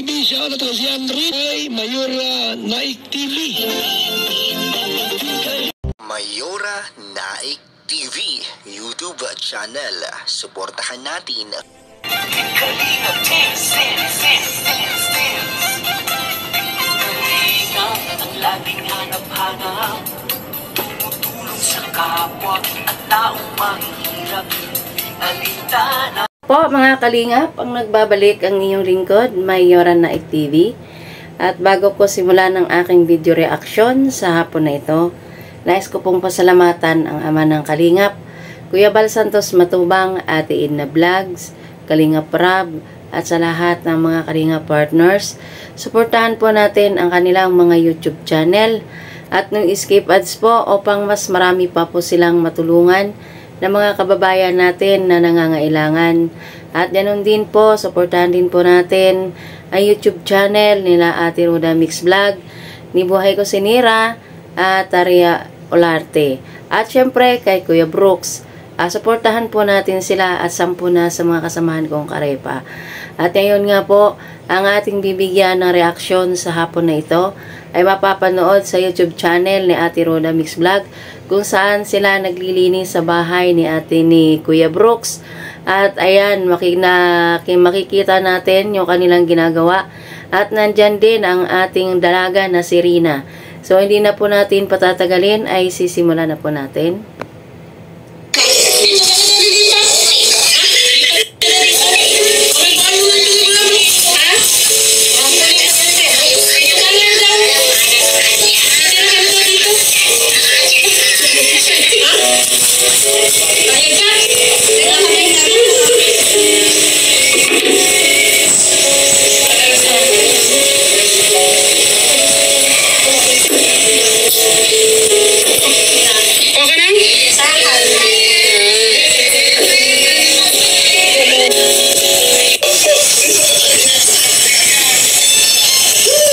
Siya na to si Henry ay Mayora Naik TV. Mayora Naik TV YouTube channel. Suportahan natin. Kalingap ang laging hanap-hanap, tumutulong sa kapwa at taong mahihirap. Alintana Po mga kalingap, ang nagbabalik ang inyong lingkod, Mayora Naik TV. At bago ko simulan ng aking video reaction sa hapon na ito, nais ko pong pasalamatan ang ama ng kalingap, Kuya Bal Santos Matubang, Ate Edna Vlogs, Kalingap Rab, at sa lahat ng mga kalingap partners. Suportahan po natin ang kanilang mga YouTube channel at nung skip ads po upang mas marami pa po silang matulungan na mga kababayan natin na nangangailangan. At ganoon din po, suportahan din po natin ang YouTube channel nila Ate Roda Mix Vlog, ni Buhay Ko Sinira, at Aria Olarte. At syempre kay Kuya Brooks. Suportahan po natin sila at 10 na sa mga kasamahan kong karepa. At ngayon nga po, ang ating bibigyan ng reaksyon sa hapon na ito ay mapapanood sa YouTube channel ni Ate Roda Mix Vlog, kung saan sila naglilinis sa bahay ni ate ni Kuya Brooks. At ayan, makikita natin yung kanilang ginagawa. At nandyan din ang ating dalaga na si Rina. So hindi na po natin patatagalin, ay sisimulan na po natin.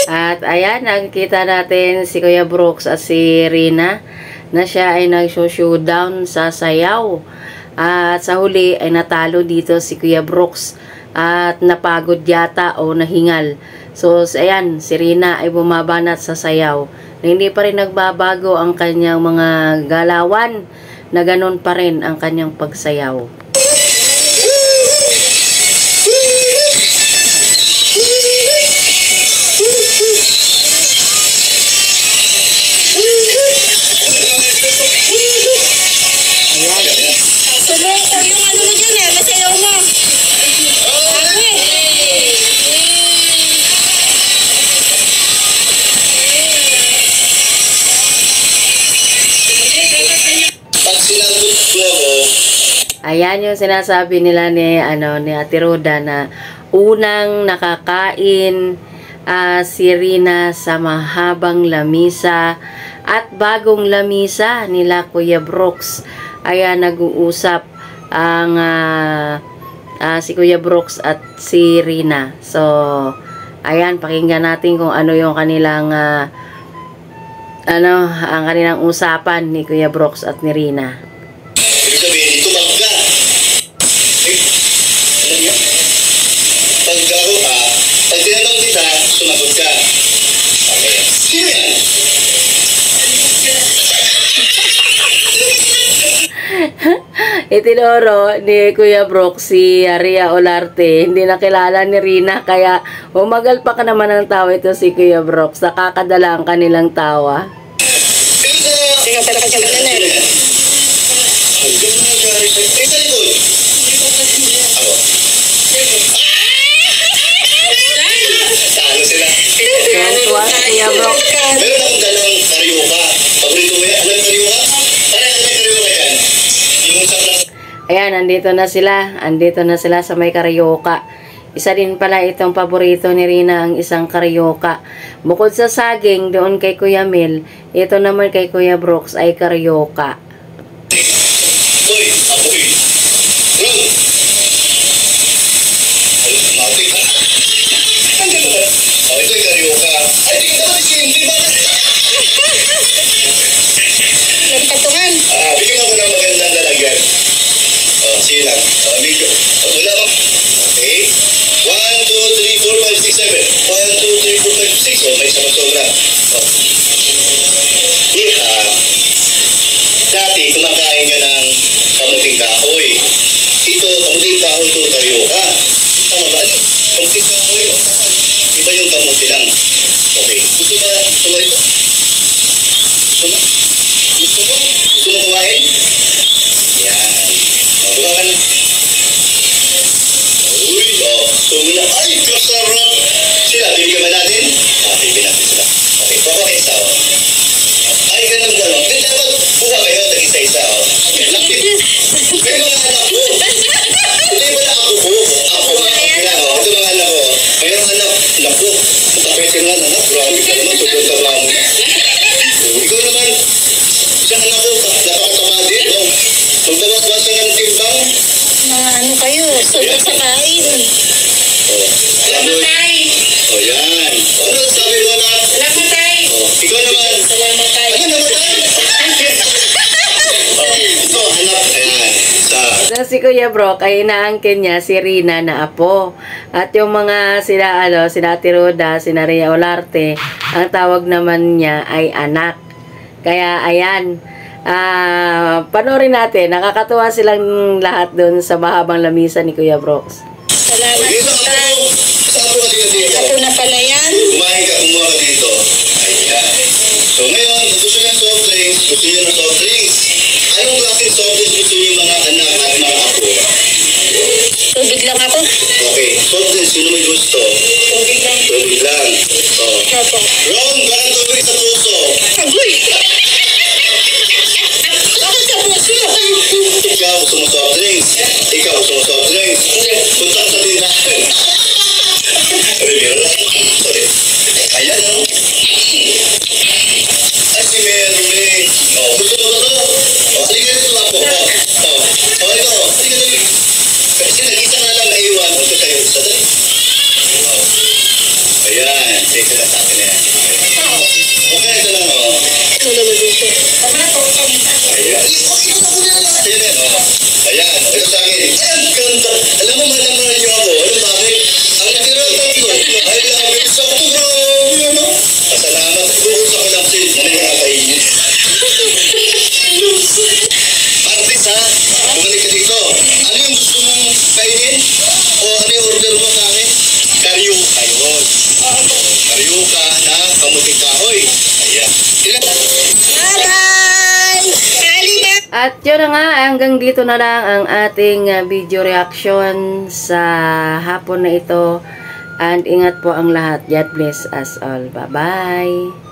At ayan, nakikita natin si Kuya Brooks at si Rina na siya ay nag-showdown sa sayaw. At sa huli ay natalo dito si Kuya Brooks at napagod yata o nahingal. So ayan, si Rina ay bumabanat sa sayaw. Na hindi pa rin nagbabago ang kanyang mga galawan, na ganun pa rin ang kanyang pagsayaw. Ayan yung sinasabi nila ni Ate Roda na unang nakakain si Rina sa mahabang lamisa at bagong lamisa nila Kuya Brooks. Ayan, nag-uusap ang si Kuya Brooks at si Rina. So ayan, pakinggan natin kung ano yung kanilang ang kanilang usapan ni Kuya Brooks at ni Rina. Ibig sabihin, tumag ka. Alam niyo? Paggaro ka, pag tinanong kita, sumagot ka. Okay. Sino yan? Itinuro ni Kuya Brooks si Aria Olarte. Hindi nakilala ni Rina, kaya umagal pa ka naman ng tawa ito si Kuya Brooks. Nakakadala ang kanilang tawa. Sige, pala ka siya na yan. Hanggang nangyari sa likod. Ako. Talo sila. Yan, tuwa si Kuya Brooks. Meron akong dalawang karyoka. Paborito mo yan? Anong karyoka? Parang may karyoka yan. Yung sa class. Ayan, andito na sila. Andito na sila sa may karyoka. Isa din pala itong paborito ni Rina, ang isang karyoka. Bukod sa saging, doon kay Kuya Mel, ito naman kay Kuya Brooks ay karyoka. Hoy, aboy. Run! Ay, matik. Ang gano'n ba? Oh, ito'y karyoka. Ay, di ka naman hindi ba? Nagpatungan. Bigyan ako ng magandang lalagyan. Sige lang. Wala ka. Okay. 1, 2, 3, 4, 5, 6, 7. sobra. Iha, dati kumakain ka ng kamuting kahoy. Ito, kamuting kahoy to tayo ka. Tama ba? Kamuting kahoy, iba yung kamuti lang. Okay. Gusto mo ito? Gusto mo kumain? Yan. Buka ka na. Uy, gusto mo na. Ay, kasarap! Sila, bibigyan ba natin? Bibigyan natin sila. Okay, papakit sa ako. Ay, ganun gano'n. Hindi dapat buka kayo, tag-isa-isa. Lapit. May mga anak ko. Hindi mo na ako po. Ako nga. Ito mga anak ko. Mayroong anak. Naku, matapetin nga anak. Grabe ka naman. Sobrang taba mo. Ikaw naman, isang anak ko, napakatama din. Magbawas-bawas ng timbang. Ano kayo? Sobrang sa kain. Salamat tayo. O yan. Ano sabi mo na? Salamat tayo. Ikaw naman. Salamat tayo. Ano naman tayo? Ito, anak. Ayan. So, si Kuya Brock ay inaangkin niya si Rina na apo. At yung mga sila Ate Roda, sina Rhea Olarte, ang tawag naman niya ay anak. Kaya ayan, panoorin natin. Nakakatuwa silang lahat doon sa mahabang lamisa ni Kuya Brooks. Salamat Dito, po tayo. saan po ka dito? Ako na pala yan. Kumain ka, kumuha ka dito. Ayan. So ngayon, gusto niyo ng soft drinks, gusto niyo ng soft drinks. Anong klaseng soft drinks gusto niyo mga anak at mga apo? Tubig lang ako. Okay, soft drinks, sino may gusto? Tubig lang. Tubig lang. Oh. Opo. Ron, parang tubig sa puso. Agoy! Bakit sa puso? Ikaw gusto mo soft drinks? Ikaw gusto mo soft drinks? Punta ka sa tindahan. Sorry. Ayan, no? Ay, si Merlin. Oh, gusto mo ba ito? Oh, halika dito lang po. Oh, ito. Halika dito. Kasi nag-isa na lang naiwan. Ito sa'yo. Isa dali. Oh. Ayan. Take na sa akin na yan. Okay, ito lang, oh. Ano naman dito? Ayan. Ito na po na lang. Ayan, oh. Ayan, ito sa akin. Ayan, ganda. Alam mo, malaman niyo ako. Alam bakit? Ang natira tatlo. I love you so much. Ano? Pasalamat. Buhos ako lang sin. Ano yung nakakainin? Artis, ha? Bumalik ka dito. Ano yung gusto mong kainin? O ano yung order mo sa akin? Karyuka yun. Karyuka na kamuting kahoy. Ayan. Bye-bye! Halika! At yun na nga, hanggang dito na lang ang ating video reaction sa hapon na ito. And ingat po ang lahat. God bless us all. Bye-bye!